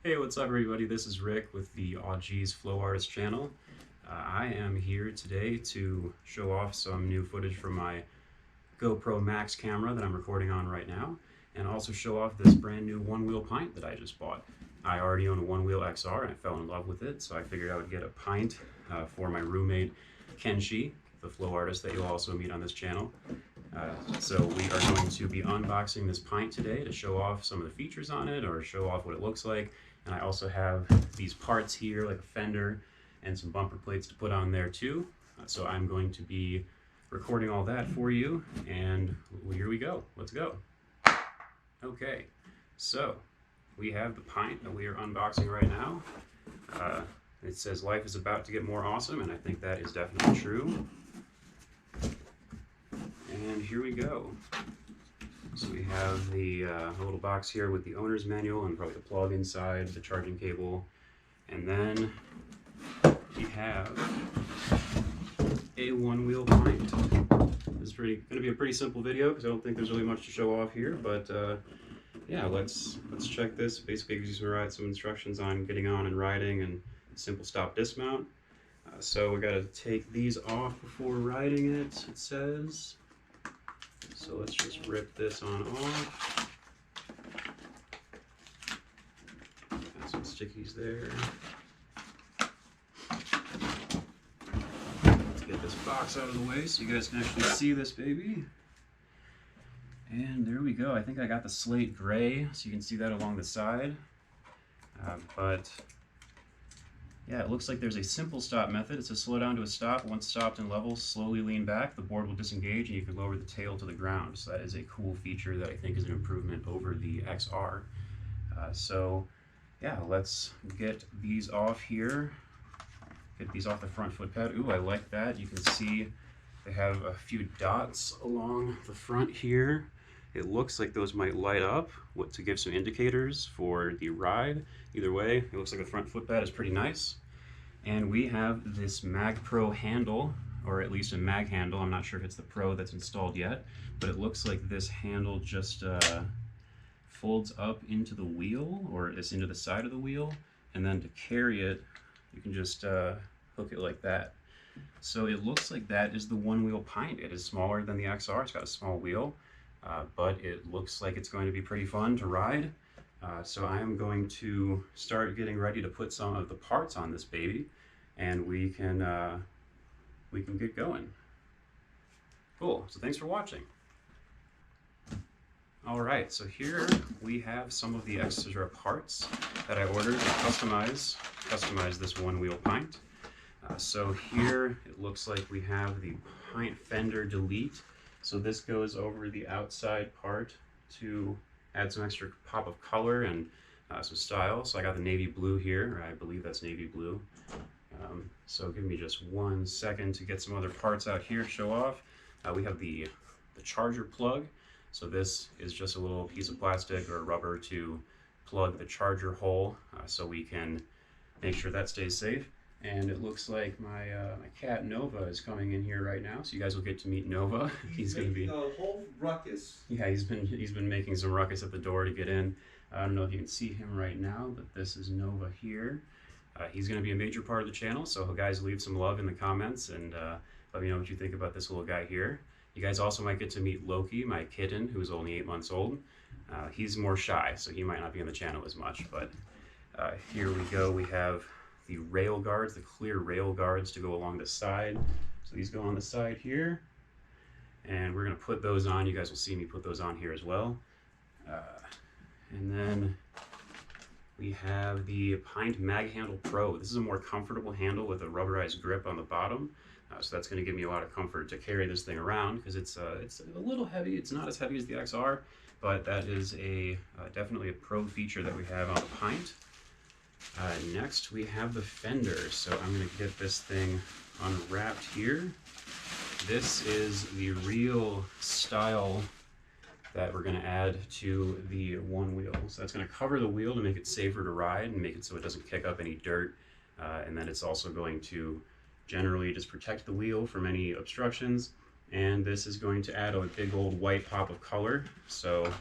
Hey, what's up everybody? This is Rick with the Aw Flow Artist channel. I am here today to show off some new footage from my GoPro Max camera that I'm recording on right now, and also show off this brand new OneWheel Pint that I just bought. I already own a OneWheel XR and I fell in love with it, so I figured I would get a Pint for my roommate Kenshi, the flow artist that you'll also meet on this channel. So we are going to be unboxing this Pint today to show off some of the features on it or show off what it looks like. And I also have these parts here like a fender and some bumper plates to put on there too. So I'm going to be recording all that for you, and here we go. Let's go. Okay, so we have the Pint that we are unboxing right now. It says life is about to get more awesome, and I think that is definitely true. And here we go. So we have the little box here with the owner's manual and probably the plug inside, the charging cable, and then we have a OneWheel Pint. This is going to be a pretty simple video because I don't think there's really much to show off here, but yeah, let's check this. Basically gives you some instructions on getting on and riding and simple stop dismount. So we got to take these off before riding it, it says. So let's just rip this on off. Got some stickies there. Let's get this box out of the way so you guys can actually see this baby. And there we go. I think I got the slate gray, so you can see that along the side. But yeah, it looks like there's a simple stop method. It says slow down to a stop. Once stopped and level, slowly lean back. The board will disengage and you can lower the tail to the ground. So that is a cool feature that I think is an improvement over the XR. So yeah, let's get these off here. Get these off the front foot pad. Ooh, I like that. You can see they have a few dots along the front here. It looks like those might light up to give some indicators for the ride. Either way, it looks like the front foot pad is pretty nice. And we have this Mag Pro handle, or at least a mag handle. I'm not sure if it's the Pro that's installed yet, but it looks like this handle just folds up into the wheel, or it's into the side of the wheel, and then to carry it, you can just hook it like that. So it looks like that is the OneWheel Pint. It is smaller than the XR. It's got a small wheel. But it looks like it's going to be pretty fun to ride. So I am going to start getting ready to put some of the parts on this baby, and we can get going. Cool, so thanks for watching. Alright, so here we have some of the extra parts that I ordered to customize this OneWheel Pint. So here it looks like we have the Pint fender delete. So this goes over the outside part to add some extra pop of color and some style. So I got the navy blue here, or I believe that's navy blue. So give me just 1 second to get some other parts out here to show off. We have the charger plug. So this is just a little piece of plastic or rubber to plug the charger hole so we can make sure that stays safe. And it looks like my cat Nova is coming in here right now, so you guys will get to meet Nova. He's going to be the whole ruckus. Yeah, he's been making some ruckus at the door to get in. I don't know if you can see him right now, but this is Nova here. He's going to be a major part of the channel, so guys, leave some love in the comments and let me know what you think about this little guy here. You guys also might get to meet Loki, my kitten, who's only 8 months old. He's more shy, so he might not be on the channel as much, but here we go. We have the rail guards, the clear rail guards to go along the side. So these go on the side here, and we're going to put those on. You guys will see me put those on here as well. And then we have the Pint Mag Handle Pro. This is a more comfortable handle with a rubberized grip on the bottom. So that's going to give me a lot of comfort to carry this thing around because it's a little heavy. It's not as heavy as the XR, but that is definitely a pro feature that we have on the Pint. Next we have the fender, so I'm going to get this thing unwrapped here. This is the real style that we're going to add to the OneWheel. So that's going to cover the wheel to make it safer to ride and make it so it doesn't kick up any dirt, and then it's also going to generally just protect the wheel from any obstructions. And this is going to add a big old white pop of color, so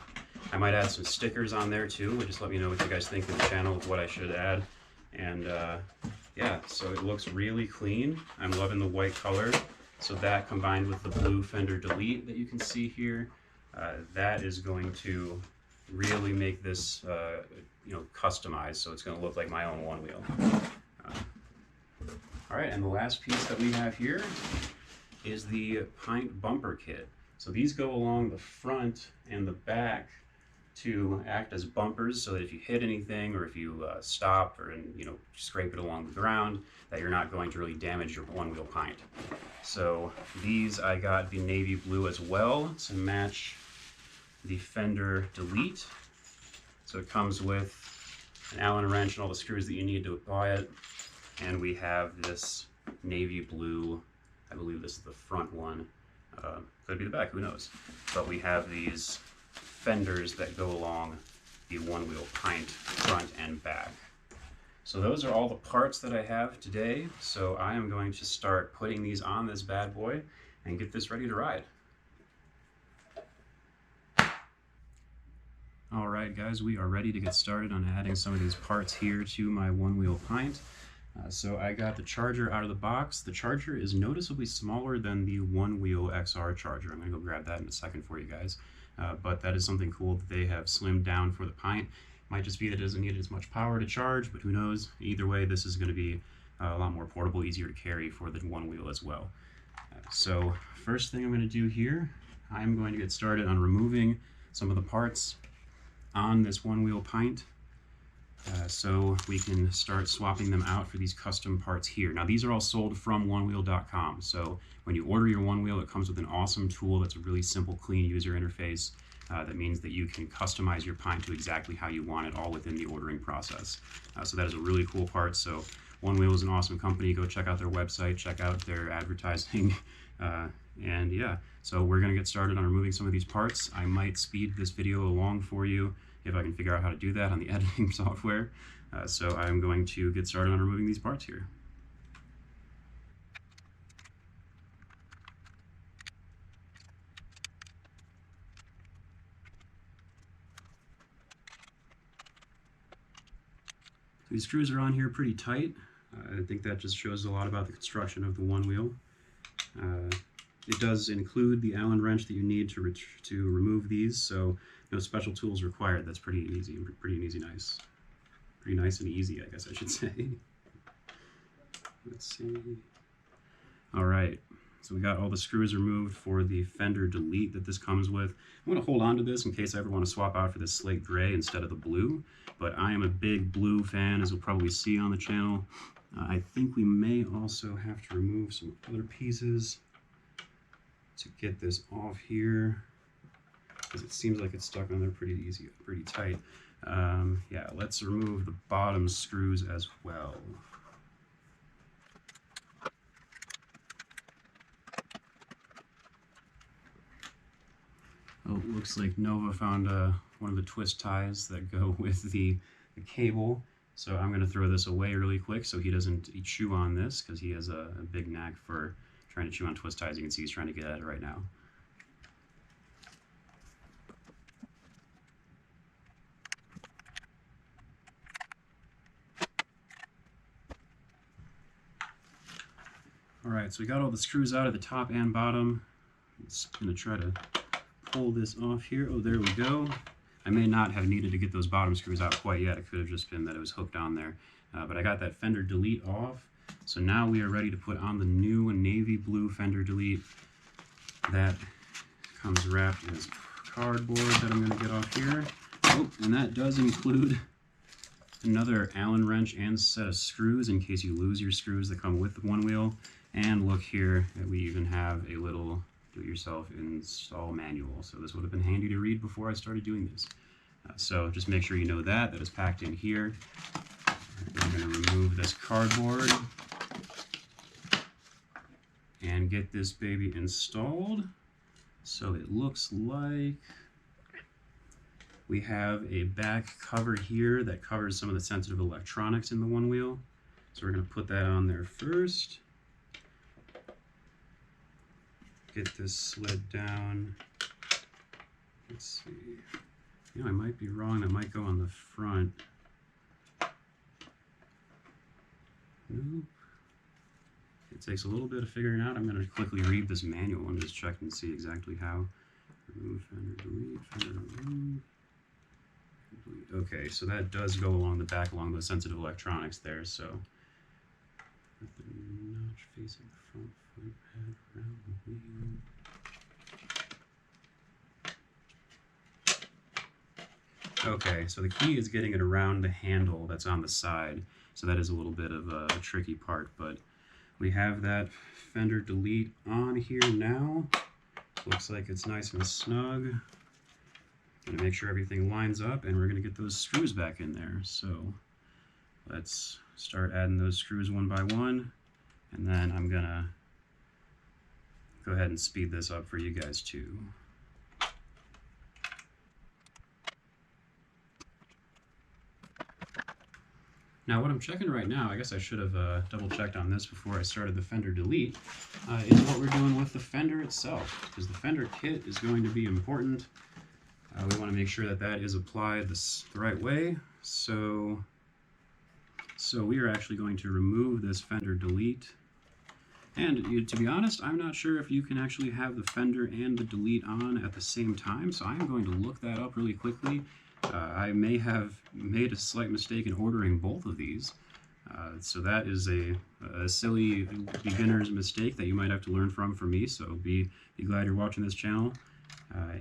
I might add some stickers on there too, but just let me know what you guys think of the channel, what I should add. And yeah, so it looks really clean. I'm loving the white color. So that combined with the blue fender delete that you can see here, that is going to really make this customized, so it's going to look like my own OneWheel. All right, and the last piece that we have here is the Pint bumper kit. So these go along the front and the back to act as bumpers, so that if you hit anything or if you stop or scrape it along the ground, that you're not going to really damage your OneWheel Pint. So these I got the navy blue as well to match the fender delete. So it comes with an Allen wrench and all the screws that you need to apply it. And we have this navy blue, I believe this is the front one. Could be the back, who knows. But we have these fenders that go along the OneWheel Pint front and back. So those are all the parts that I have today. So I am going to start putting these on this bad boy and get this ready to ride. All right, guys, we are ready to get started on adding some of these parts here to my OneWheel Pint. So I got the charger out of the box. The charger is noticeably smaller than the OneWheel XR charger. I'm gonna go grab that in a second for you guys. But that is something cool that they have slimmed down for the Pint. Might just be that it doesn't need as much power to charge, but who knows? Either way, this is gonna be a lot more portable, easier to carry for the OneWheel as well. So first thing I'm gonna do here, I'm going to get started on removing some of the parts on this OneWheel Pint. So we can start swapping them out for these custom parts here. Now these are all sold from onewheel.com, so when you order your OneWheel, it comes with an awesome tool that's a really simple, clean user interface. That means that you can customize your Pint to exactly how you want it, all within the ordering process. So that is a really cool part. So OneWheel is an awesome company. Go check out their website, check out their advertising, and yeah. So we're gonna get started on removing some of these parts. I might speed this video along for you if I can figure out how to do that on the editing software. So I'm going to get started on removing these parts here. So these screws are on here pretty tight. I think that just shows a lot about the construction of the OneWheel. It does include the Allen wrench that you need to remove these, so no special tools required. That's pretty easy, pretty nice. Pretty nice and easy, I guess I should say. Let's see. All right, so we got all the screws removed for the fender delete that this comes with. I'm gonna hold on to this in case I ever wanna swap out for this slate gray instead of the blue, but I am a big blue fan, as you'll probably see on the channel. I think we may also have to remove some other pieces to get this off here, because it seems like it's stuck on there pretty tight. Yeah, let's remove the bottom screws as well. Oh, it looks like Nova found one of the twist ties that go with the cable. So I'm going to throw this away really quick so he doesn't chew on this, because he has a big knack for trying to chew on twist ties. You can see he's trying to get at it right now. All right, so we got all the screws out of the top and bottom. I'm just going to try to pull this off here. Oh, there we go. I may not have needed to get those bottom screws out quite yet. It could have just been that it was hooked on there. But I got that fender delete off. So now we are ready to put on the new navy blue fender delete that comes wrapped in this cardboard that I'm going to get off here. Oh, and that does include another Allen wrench and set of screws in case you lose your screws that come with the OneWheel. And look here, we even have a little do-it-yourself install manual. So this would have been handy to read before I started doing this. So just make sure you know that is packed in here. I'm going to remove this cardboard and get this baby installed. So it looks like we have a back cover here that covers some of the sensitive electronics in the OneWheel. So we're going to put that on there first. Get this slid down. Let's see. You know, I might be wrong. That might go on the front. Nope. It takes a little bit of figuring out. I'm going to quickly read this manual and just check and see exactly how. Remove, fender, delete, fender, remove. Okay, so that does go along the back, along those sensitive electronics there, so. With the notch facing the front foot pad around the wheel. Okay, so the key is getting it around the handle that's on the side, so that is a little bit of a tricky part, but we have that fender delete on here now. Looks like it's nice and snug. Gonna make sure everything lines up, and we're gonna get those screws back in there. So let's start adding those screws one by one, and then I'm gonna go ahead and speed this up for you guys too. Now what I'm checking right now, I guess I should have double checked on this before I started the fender delete, is what we're doing with the fender itself, because the fender kit is going to be important. We want to make sure that that is applied the right way. So we are actually going to remove this fender delete. And to be honest, I'm not sure if you can actually have the fender and the delete on at the same time, so I'm going to look that up really quickly. I may have made a slight mistake in ordering both of these. So that is a silly beginner's mistake that you might have to learn from for me, so be glad you're watching this channel.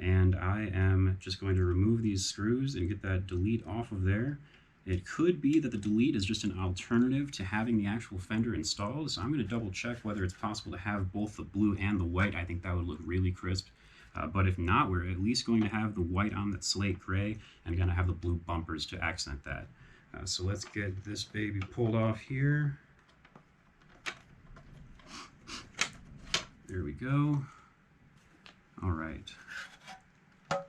And I am just going to remove these screws and get that delete off of there. It could be that the delete is just an alternative to having the actual fender installed, so I'm going to double check whether it's possible to have both the blue and the white. I think that would look really crisp. But if not, we're at least going to have the white on that slate gray and going to have the blue bumpers to accent that. So let's get this baby pulled off here. There we go. All right.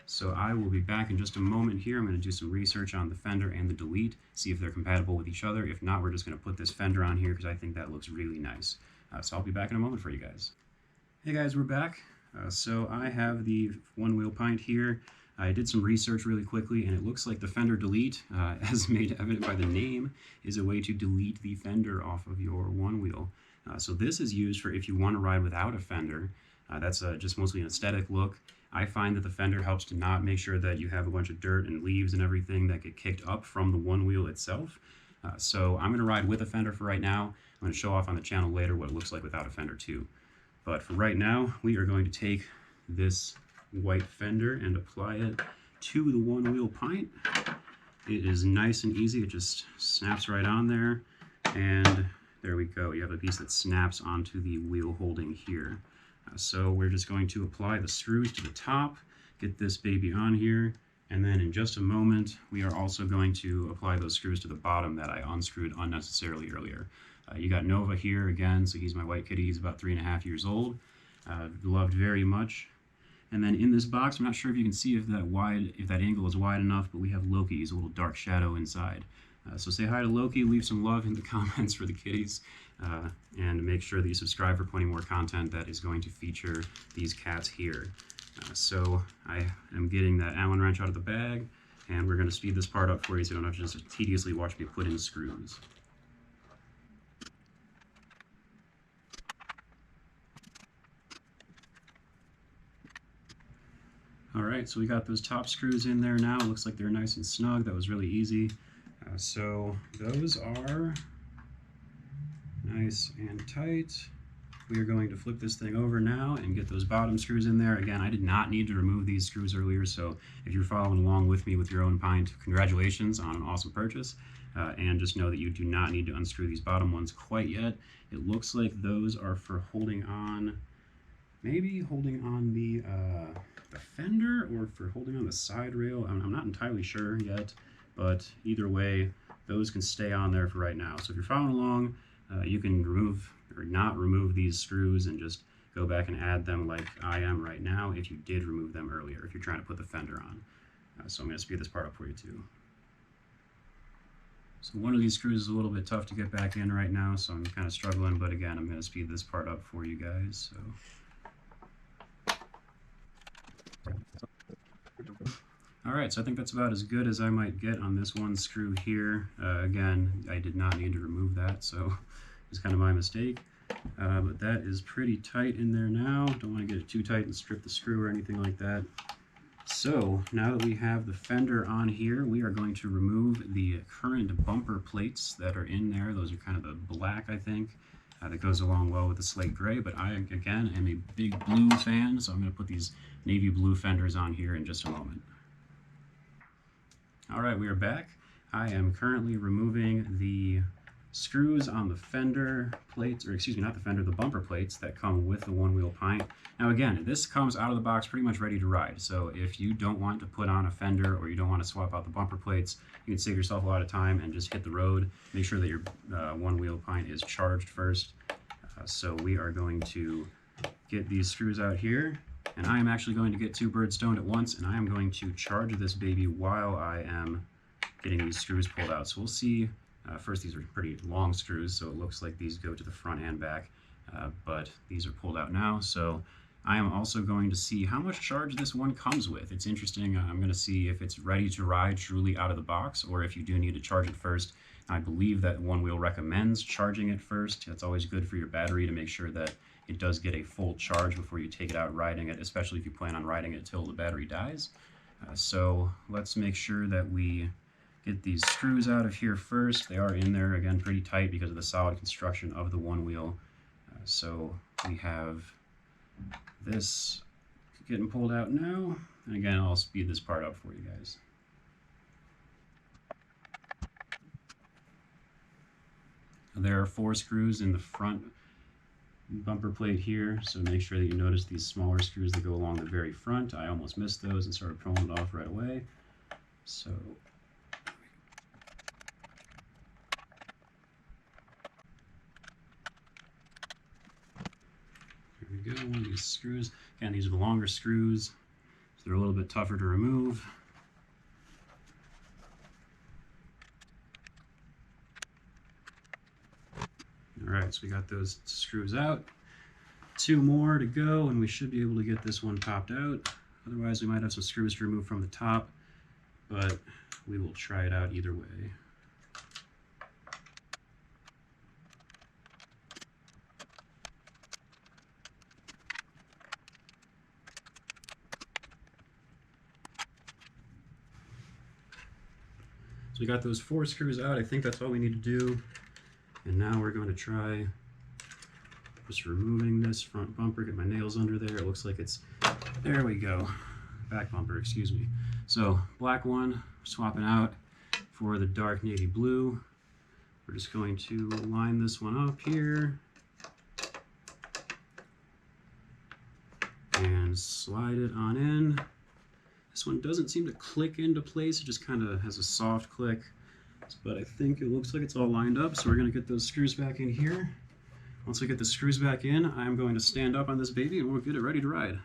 So I will be back in just a moment here. I'm going to do some research on the fender and the delete, see if they're compatible with each other. If not, we're just going to put this fender on here because I think that looks really nice. So I'll be back in a moment for you guys. Hey guys, we're back. So I have the OneWheel Pint here. I did some research really quickly, and it looks like the fender delete, as made evident by the name, is a way to delete the fender off of your OneWheel. So this is used for if you want to ride without a fender. That's just mostly an aesthetic look. I find that the fender helps to not make sure that you have a bunch of dirt and leaves and everything that get kicked up from the OneWheel itself. So I'm going to ride with a fender for right now. I'm going to show off on the channel later what it looks like without a fender too. But for right now, we are going to take this white fender and apply it to the OneWheel Pint. It is nice and easy. It just snaps right on there. And there we go. You have a piece that snaps onto the wheel holding here. So we're just going to apply the screws to the top, get this baby on here, and then in just a moment, we are also going to apply those screws to the bottom that I unscrewed unnecessarily earlier. You got Nova here again, so he's my white kitty. He's about 3.5 years old. Loved very much. And then in this box, I'm not sure if you can see if that angle is wide enough, but we have Loki. He's a little dark shadow inside. So say hi to Loki, leave some love in the comments for the kitties, and make sure that you subscribe for plenty more content that is going to feature these cats here. So I am getting that Allen wrench out of the bag, and we're going to speed this part up for you so you don't have to just tediously watch me put in screws. Alright, so we got those top screws in there now. It looks like they're nice and snug. That was really easy. So those are nice and tight. We are going to flip this thing over now and get those bottom screws in there. Again, I did not need to remove these screws earlier, so if you're following along with me with your own Pint, congratulations on an awesome purchase. And just know that you do not need to unscrew these bottom ones quite yet. It looks like those are for holding on, maybe holding on the fender or for holding on the side rail. I'm not entirely sure yet, but either way, those can stay on there for right now. So if you're following along, you can remove or not remove these screws and just go back and add them like I am right now if you did remove them earlier, if you're trying to put the fender on. So I'm going to speed this part up for you too. So one of these screws is a little bit tough to get back in right now, so I'm kind of struggling, but again, I'm going to speed this part up for you guys. So. Alright, so I think that's about as good as I might get on this one screw here. Again, I did not need to remove that, so it's kind of my mistake. But that is pretty tight in there now. Don't want to get it too tight and strip the screw or anything like that. So now that we have the fender on here, we are going to remove the current bumper plates that are in there. Those are kind of the black, I think, that goes along well with the slate gray. But I, again, am a big blue fan, so I'm going to put these navy blue fenders on here in just a moment. Alright, we are back. I am currently removing the screws on the fender plates, or excuse me, not the fender, the bumper plates that come with the OneWheel Pint. Now again, this comes out of the box pretty much ready to ride, so if you don't want to put on a fender or you don't want to swap out the bumper plates, you can save yourself a lot of time and just hit the road. Make sure that your OneWheel Pint is charged first. So we are going to get these screws out here, and I am actually going to get two birds stoned at once, and I am going to charge this baby while I am getting these screws pulled out. So we'll see. First, these are pretty long screws, so it looks like these go to the front and back, but these are pulled out now. So I am also going to see how much charge this one comes with. It's interesting. I'm going to see if it's ready to ride truly out of the box, or if you do need to charge it first. I believe that OneWheel recommends charging it first. It's always good for your battery to make sure that it does get a full charge before you take it out riding it, especially if you plan on riding it till the battery dies. So let's make sure that we get these screws out of here first. They are in there, again, pretty tight because of the solid construction of the OneWheel. So we have this getting pulled out now. And again, I'll speed this part up for you guys. There are 4 screws in the front bumper plate here, so make sure that you notice these smaller screws that go along the very front. I almost missed those and started pulling it off right away. So here we go, one of these screws. Again, these are the longer screws, so they're a little bit tougher to remove. Alright, so we got those screws out. 2 more to go, and we should be able to get this one popped out. Otherwise, we might have some screws to remove from the top, but we will try it out either way. So we got those 4 screws out. I think that's all we need to do. And now we're going to try just removing this front bumper, get my nails under there. It looks like it's, there we go. Back bumper, excuse me. So black one, swapping out for the dark navy blue. We're just going to line this one up here and slide it on in. This one doesn't seem to click into place. It just kind of has a soft click. But I think it looks like it's all lined up, so we're going to get those screws back in here. Once we get the screws back in, I'm going to stand up on this baby and we'll get it ready to ride.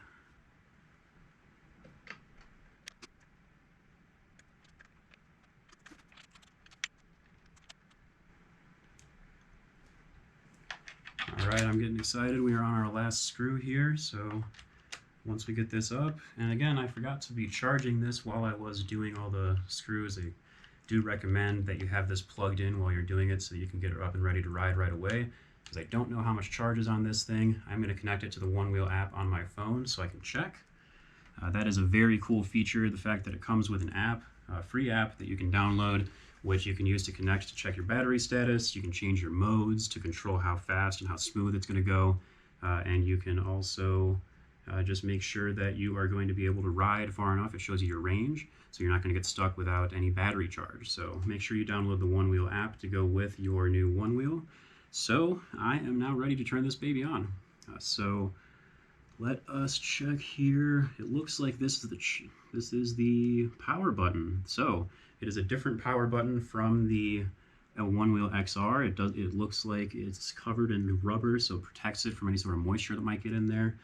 Alright, I'm getting excited. We are on our last screw here, so once we get this up, and again, I forgot to be charging this while I was doing all the screws. I do recommend that you have this plugged in while you're doing it so you can get it up and ready to ride right away. Because I don't know how much charge is on this thing. I'm going to connect it to the OneWheel app on my phone so I can check. That is a very cool feature, the fact that it comes with an app, a free app that you can download, which you can use to connect to check your battery status. You can change your modes to control how fast and how smooth it's going to go. And you can also just make sure that you are going to be able to ride far enough. It shows you your range, so you're not going to get stuck without any battery charge. So make sure you download the OneWheel app to go with your new OneWheel. So I am now ready to turn this baby on. So let us check here. It looks like this is the power button. So it is a different power button from the OneWheel XR. It looks like it's covered in rubber, so it protects it from any sort of moisture that might get in there.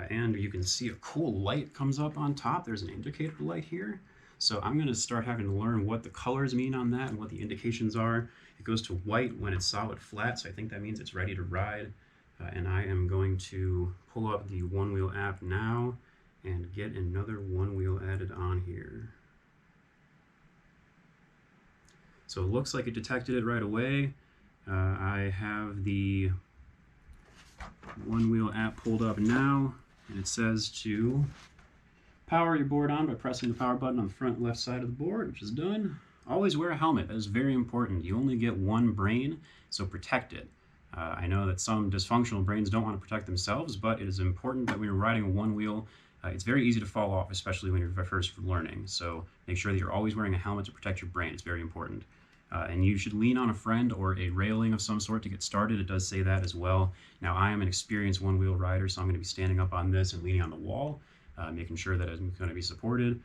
And you can see a cool light comes up on top. There's an indicator light here. So I'm going to start having to learn what the colors mean on that and what the indications are. It goes to white when it's solid flat, so I think that means it's ready to ride. And I am going to pull up the OneWheel app now and get another OneWheel added on here. So it looks like it detected it right away. I have the OneWheel app pulled up now, and it says to power your board on by pressing the power button on the front left side of the board, which is done. Always wear a helmet. That is very important. You only get one brain, so protect it. I know that some dysfunctional brains don't want to protect themselves, but it is important that when you're riding a OneWheel, it's very easy to fall off, especially when you're first learning. So make sure that you're always wearing a helmet to protect your brain. It's very important. And you should lean on a friend or a railing of some sort to get started. It does say that as well. Now, I am an experienced OneWheel rider, so I'm going to be standing up on this and leaning on the wall, making sure that I'm going to be supported.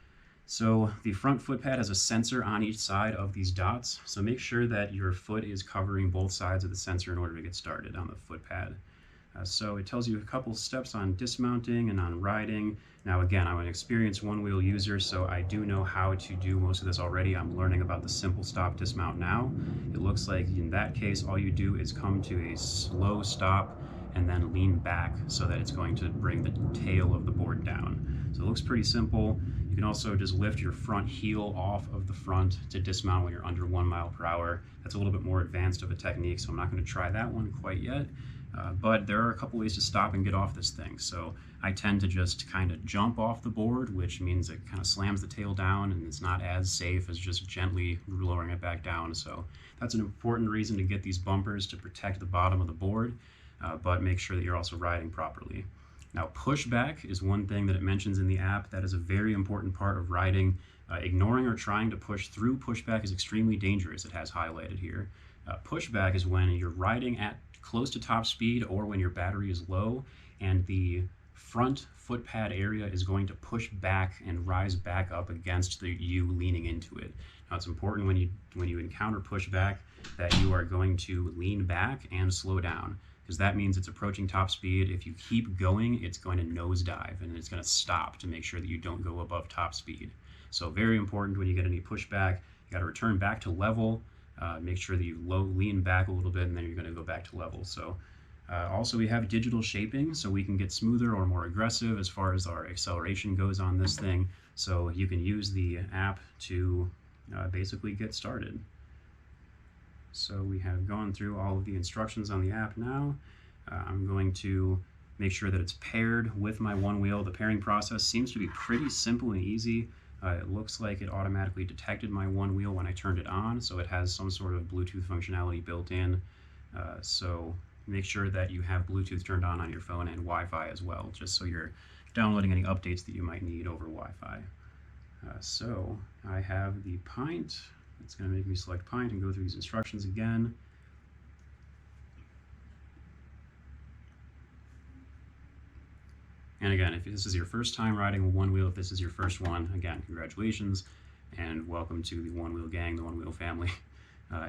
So the front foot pad has a sensor on each side of these dots, so make sure that your foot is covering both sides of the sensor in order to get started on the foot pad. So it tells you a couple steps on dismounting and on riding. Now again, I'm an experienced OneWheel user, so I do know how to do most of this already. I'm learning about the simple stop dismount now. It looks like in that case, all you do is come to a slow stop and then lean back so that it's going to bring the tail of the board down. So it looks pretty simple. You can also just lift your front heel off of the front to dismount when you're under 1 mile per hour. That's a little bit more advanced of a technique, so I'm not going to try that one quite yet. But there are a couple ways to stop and get off this thing. So I tend to just kind of jump off the board, which means it kind of slams the tail down and it's not as safe as just gently lowering it back down. So that's an important reason to get these bumpers to protect the bottom of the board, but make sure that you're also riding properly. Now, pushback is one thing that it mentions in the app. That is a very important part of riding. Ignoring or trying to push through pushback is extremely dangerous. It has highlighted here. Pushback is when you're riding at close to top speed or when your battery is low and the front foot pad area is going to push back and rise back up against you leaning into it. Now, it's important when you encounter pushback that you are going to lean back and slow down, because that means it's approaching top speed. If you keep going, it's going to nosedive and it's going to stop to make sure that you don't go above top speed. So very important when you get any pushback, you got to return back to level. Make sure that you lean back a little bit and then you're going to go back to level. So also we have digital shaping, so we can get smoother or more aggressive as far as our acceleration goes on this thing. So you can use the app to basically get started. So we have gone through all of the instructions on the app now. I'm going to make sure that it's paired with my OneWheel. The pairing process seems to be pretty simple and easy. It looks like it automatically detected my OneWheel when I turned it on, so it has some sort of Bluetooth functionality built in. So make sure that you have Bluetooth turned on your phone and Wi-Fi as well, just so you're downloading any updates that you might need over Wi-Fi. So I have the Pint. It's going to make me select Pint and go through these instructions again. And again, if this is your first time riding a OneWheel, if this is your first one, again, congratulations and welcome to the OneWheel gang, the OneWheel family.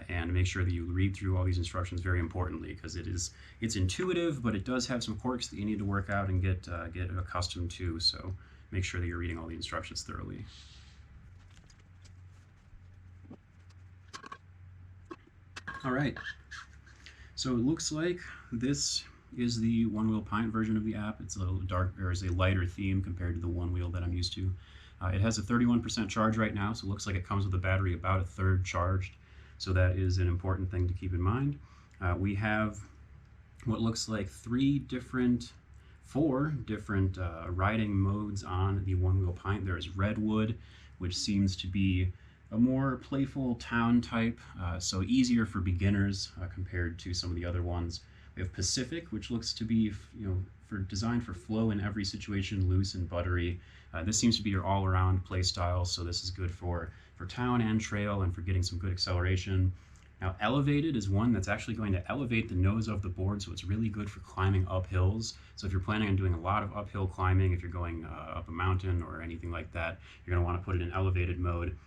And make sure that you read through all these instructions very importantly, because it's intuitive, but it does have some quirks that you need to work out and get accustomed to. So make sure that you're reading all the instructions thoroughly. All right, so it looks like this is the OneWheel Pint version of the app. It's a little dark, or is a lighter theme compared to the OneWheel that I'm used to. It has a 31% charge right now, so it looks like it comes with a battery about a third charged. So that is an important thing to keep in mind. We have what looks like four different riding modes on the OneWheel Pint. There is Redwood, which seems to be a more playful town type, so easier for beginners compared to some of the other ones. We have Pacific, which looks to be, designed for flow in every situation, loose and buttery. This seems to be your all-around play style, so this is good for town and trail and for getting some good acceleration. Now, Elevated is one that's actually going to elevate the nose of the board, so it's really good for climbing up hills. So if you're planning on doing a lot of uphill climbing, if you're going up a mountain or anything like that, you're going to want to put it in elevated mode.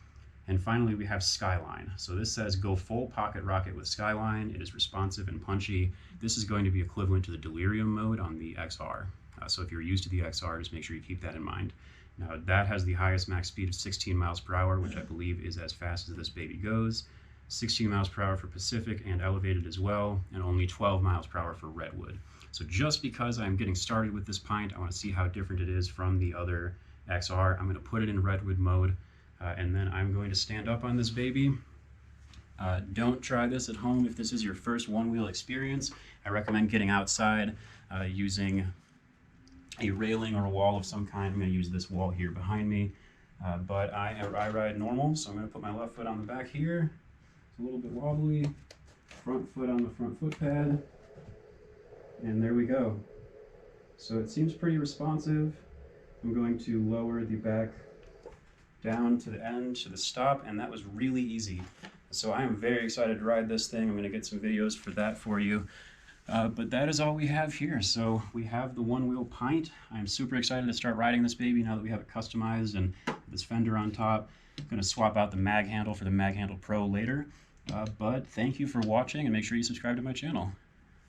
And finally, we have Skyline. So this says go full pocket rocket with Skyline. It is responsive and punchy. This is going to be equivalent to the Delirium mode on the XR. So if you're used to the XR, just make sure you keep that in mind. Now, that has the highest max speed of 16 miles per hour, which I believe is as fast as this baby goes. 16 miles per hour for Pacific and Elevated as well, and only 12 miles per hour for Redwood. So just because I'm getting started with this Pint, I want to see how different it is from the other XR. I'm going to put it in Redwood mode. And then I'm going to stand up on this baby Don't try this at home if this is your first one-wheel experience. I recommend getting outside using a railing or a wall of some kind. I'm going to use this wall here behind me, but I ride normal, so I'm going to put my left foot on the back here. It's a little bit wobbly. Front foot on the front foot pad, and there we go. So it seems pretty responsive. I'm going to lower the back down to the end, to the stop, and that was really easy. So I am very excited to ride this thing. I'm going to get some videos for that for you. But that is all we have here. So we have the OneWheel Pint. I'm super excited to start riding this baby now that we have it customized and this fender on top. I'm going to swap out the mag handle for the Mag Handle Pro later. But thank you for watching, and make sure you subscribe to my channel.